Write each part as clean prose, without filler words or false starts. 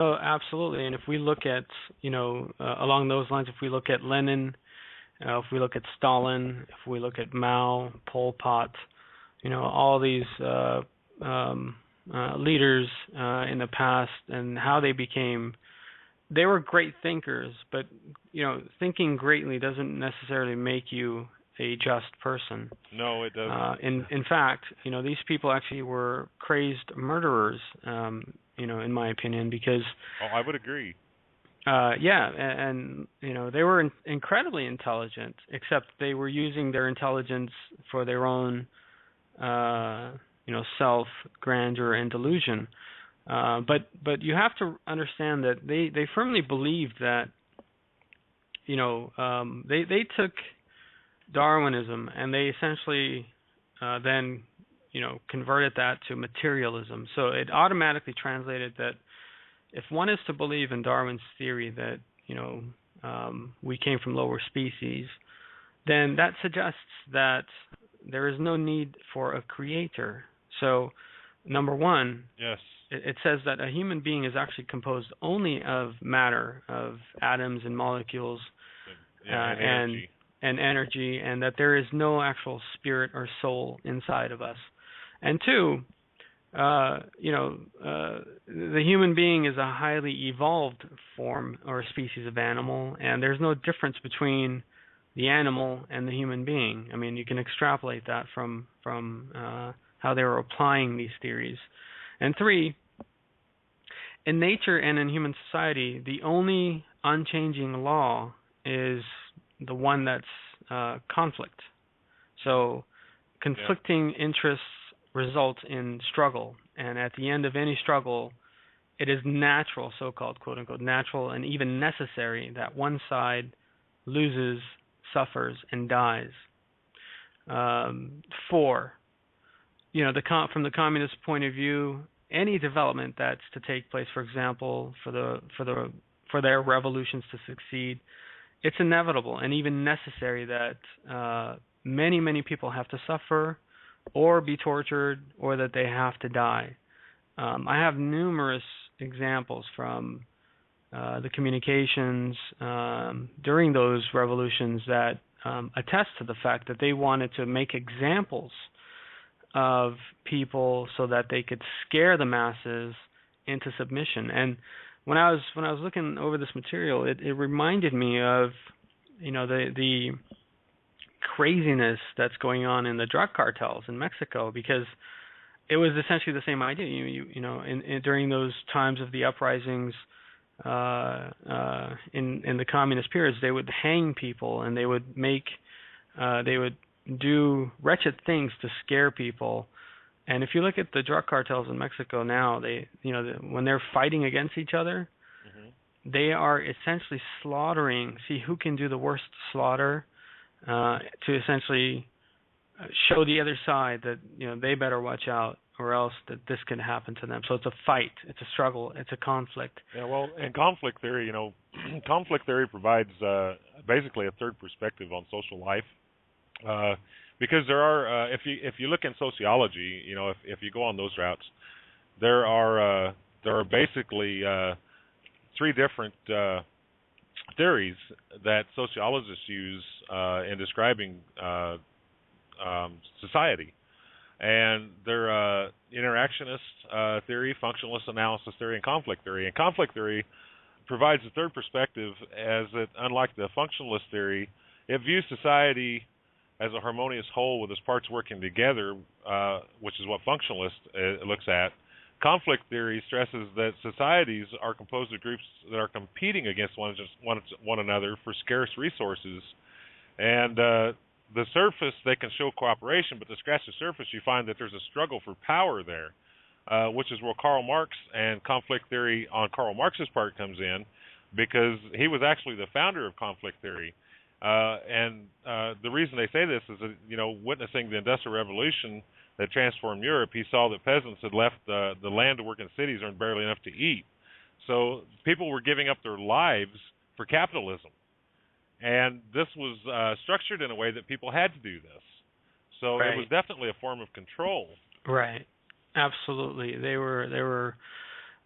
Oh, absolutely. And if we look at, along those lines, if we look at Lenin, if we look at Stalin, if we look at Mao, Pol Pot, all these leaders in the past and how they were great thinkers, but thinking greatly doesn't necessarily make you a just person. No, it doesn't. In fact, these people actually were crazed murderers, in my opinion, because I would agree. and they were incredibly intelligent, except they were using their intelligence for their own self grandeur and delusion. But you have to understand that they firmly believed that they took Darwinism and they essentially then converted that to materialism. So it automatically translated that if one is to believe in Darwin's theory that we came from lower species, then that suggests that there is no need for a creator. So number one, yes, it says that a human being is actually composed only of matter, of atoms and molecules, and energy, and that there is no actual spirit or soul inside of us. And two, the human being is a highly evolved form or species of animal, and there's no difference between the animal and the human being. I mean, you can extrapolate that from how they were applying these theories. And three, in nature and in human society, the only unchanging law is the one that's conflict. So conflicting interests result in struggle, and at the end of any struggle, it is natural, so-called quote-unquote natural, and even necessary that one side loses, suffers, and dies. Four, from the communist point of view, any development that's to take place, for example, for their revolutions to succeed, it's inevitable and even necessary that many people have to suffer or be tortured or that they have to die. I have numerous examples from the communications during those revolutions that attest to the fact that they wanted to make examples of people so that they could scare the masses into submission. And when I was looking over this material, it reminded me of the craziness that's going on in the drug cartels in Mexico, because it was essentially the same idea. During those times of the uprisings in the communist periods, they would hang people and they would do wretched things to scare people. And if you look at the drug cartels in Mexico now, when they're fighting against each other, they are essentially slaughtering. See who can do the worst slaughter, to essentially show the other side that they better watch out, or else that this can happen to them. So it's a fight, it's a struggle, it's a conflict. Yeah, well, in conflict theory, conflict theory provides basically a third perspective on social life. Because there are, if you look in sociology, if you go on those routes, there are basically three different theories that sociologists use in describing society, and they're interactionist theory, functionalist analysis theory, and conflict theory. And conflict theory provides a third perspective, as it, unlike the functionalist theory, it views society as a harmonious whole with its parts working together, which is what functionalist looks at. Conflict theory stresses that societies are composed of groups that are competing against one another for scarce resources. And the surface, they can show cooperation, but to scratch the surface, you find that there's a struggle for power there, which is where Karl Marx and conflict theory on Karl Marx's part comes in, because he was actually the founder of conflict theory. And the reason they say this is that, witnessing the Industrial Revolution that transformed Europe, he saw that peasants had left the land to work in cities earned barely enough to eat. So people were giving up their lives for capitalism. And this was structured in a way that people had to do this. So It was definitely a form of control. Right. Absolutely. They were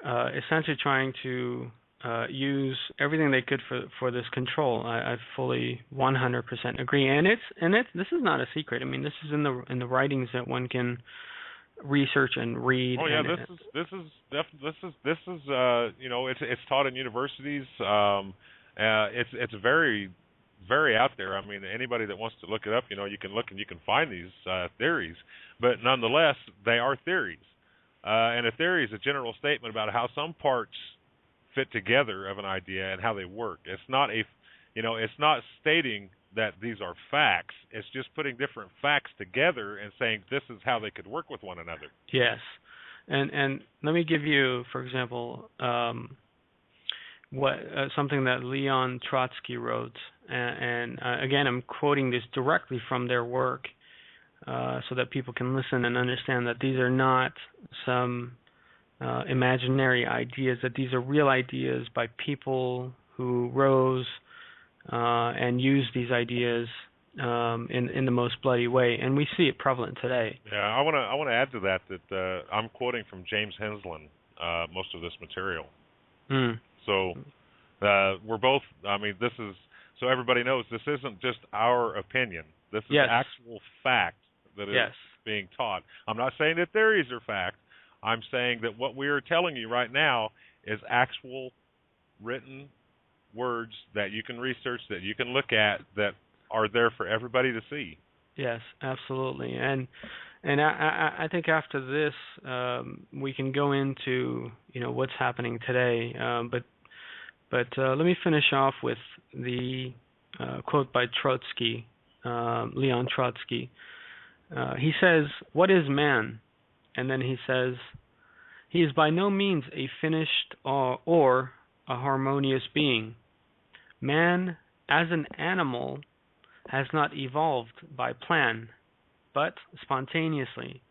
essentially trying to use everything they could for this control. I fully 100% agree, and this is not a secret. I mean, this is in the writings that one can research and read. Oh yeah, and this is you know, it's taught in universities. It's very out there. I mean, anybody that wants to look it up, you know, you can look and you can find these theories, but nonetheless, they are theories. And a theory is a general statement about how some parts fit together of an idea and how they work. It's not it's not stating that these are facts. It's just putting different facts together and saying this is how they could work with one another. Yes, and let me give you, for example, what something that Leon Trotsky wrote, and again, I'm quoting this directly from their work, so that people can listen and understand that these are not some imaginary ideas, that these are real ideas by people who rose and used these ideas in the most bloody way, and we see it prevalent today. Yeah, I want to add to that I'm quoting from James Henslin most of this material. So we're both. I mean, this is so everybody knows this isn't just our opinion. This is actual fact that is being taught. I'm not saying that theories are fact. I'm saying that what we are telling you right now is actual written words that you can research, that you can look at, that are there for everybody to see. Yes, absolutely. And I think after this we can go into what's happening today. But let me finish off with the quote by Trotsky, Leon Trotsky. He says, "What is man?" And then he says, "He is by no means a finished or a harmonious being. Man, as an animal, has not evolved by plan, but spontaneously."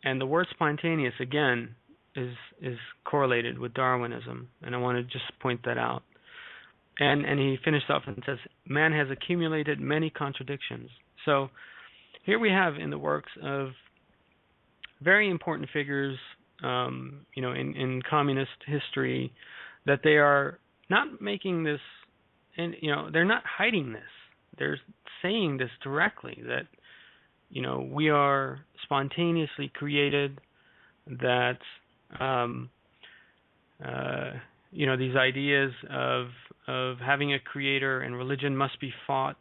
And the word spontaneous, again, is correlated with Darwinism, and I want to just point that out. And he finished off and says, "Man has accumulated many contradictions." So here we have in the works of very important figures, in communist history, that they are not making this, and they're not hiding this. They're saying this directly, that we are spontaneously created, that these ideas of having a creator and religion must be fought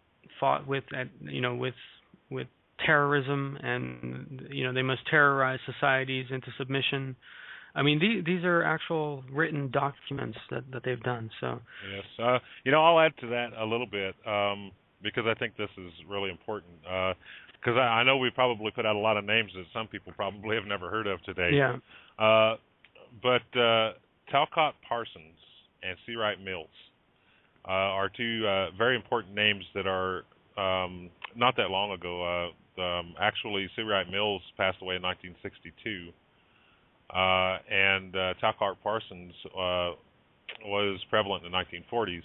with with terrorism, and they must terrorize societies into submission. I mean, these are actual written documents that they've done. So yes, I'll add to that a little bit because I think this is really important. Because I know we probably put out a lot of names that some people probably have never heard of today. Yeah. But Talcott Parsons and C. Wright Mills are two very important names that are not that long ago. Actually, C. Wright Mills passed away in 1962, and Talcott Parsons was prevalent in the 1940s.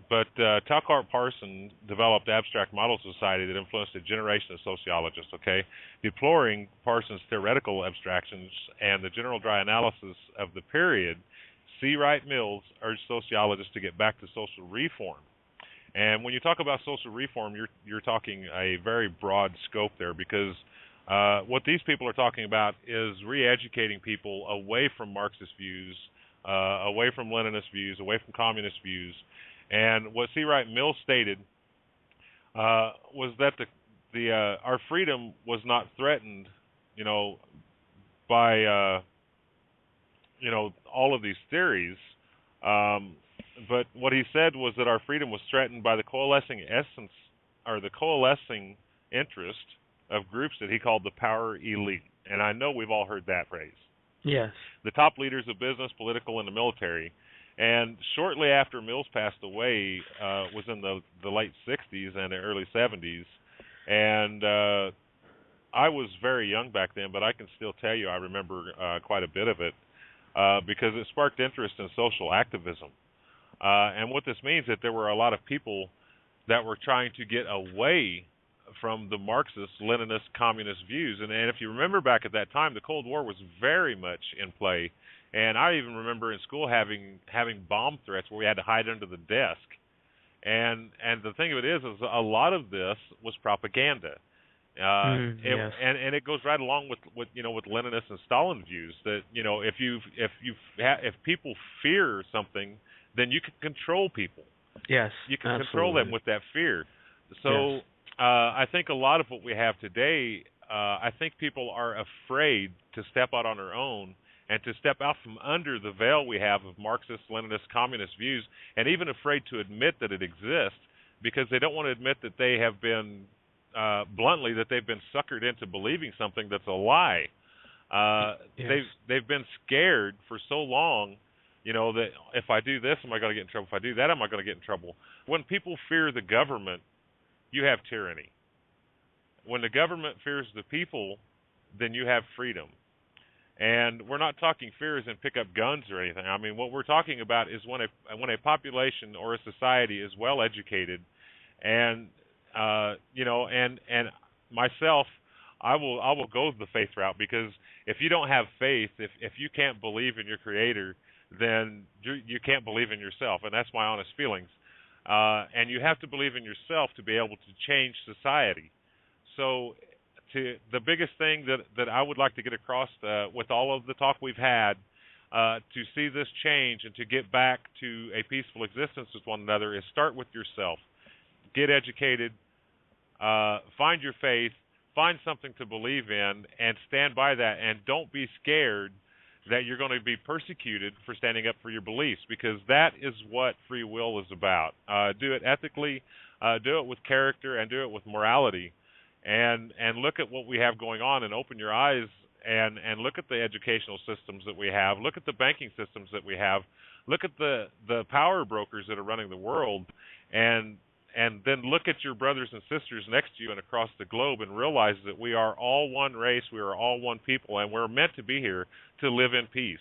But Talcott Parsons developed abstract model society that influenced a generation of sociologists, deploring Parsons' theoretical abstractions and the general dry analysis of the period. C. Wright Mills urged sociologists to get back to social reform. And when you talk about social reform, you're talking a very broad scope there, because what these people are talking about is re-educating people away from Marxist views, away from Leninist views, away from communist views. And what C. Wright Mills stated was that our freedom was not threatened, by all of these theories. But what he said was that our freedom was threatened by the coalescing essence, or the coalescing interest of groups that he called the power elite. And I know we've all heard that phrase. Yes. The top leaders of business, political, and the military. And shortly after Mills passed away, was in the late 60s and the early 70s. And I was very young back then, but I can still tell you I remember quite a bit of it because it sparked interest in social activism. And what this means is that there were a lot of people that were trying to get away from the Marxist, Leninist, communist views. And if you remember back at that time, the Cold War was very much in play And I even remember in school having bomb threats where we had to hide under the desk. And the thing of it is a lot of this was propaganda. Yes. And it goes right along with with Leninist and Stalin views that if people fear something, then you can control people. Yes. You can control them Absolutely. with that fear. Yes. So I think a lot of what we have today, I think people are afraid to step out on their own and to step out from under the veil we have of Marxist, Leninist, communist views, and even afraid to admit that it exists because they don't want to admit that they have been, bluntly, that they've been suckered into believing something that's a lie. Yes. They've been scared for so long, that if I do this, am I going to get in trouble? If I do that, am I going to get in trouble? When people fear the government, you have tyranny. When the government fears the people, then you have freedom. And we're not talking fear as in pick up guns or anything. I mean, what we're talking about is when a population or a society is well educated, and and myself, I will go the faith route, because if you don't have faith, if you can't believe in your Creator, then you can't believe in yourself, and that's my honest feelings. And you have to believe in yourself to be able to change society. So, the biggest thing that I would like to get across with all of the talk we've had, to see this change and to get back to a peaceful existence with one another, is start with yourself. Get educated, find your faith, find something to believe in, and stand by that. And don't be scared that you're going to be persecuted for standing up for your beliefs, because that is what free will is about. Do it ethically, do it with character, and do it with morality. And look at what we have going on, and open your eyes and look at the educational systems that we have. Look at the banking systems that we have. Look at the power brokers that are running the world, and then look at your brothers and sisters next to you and across the globe, and realize that we are all one race, we are all one people, and we're meant to be here to live in peace.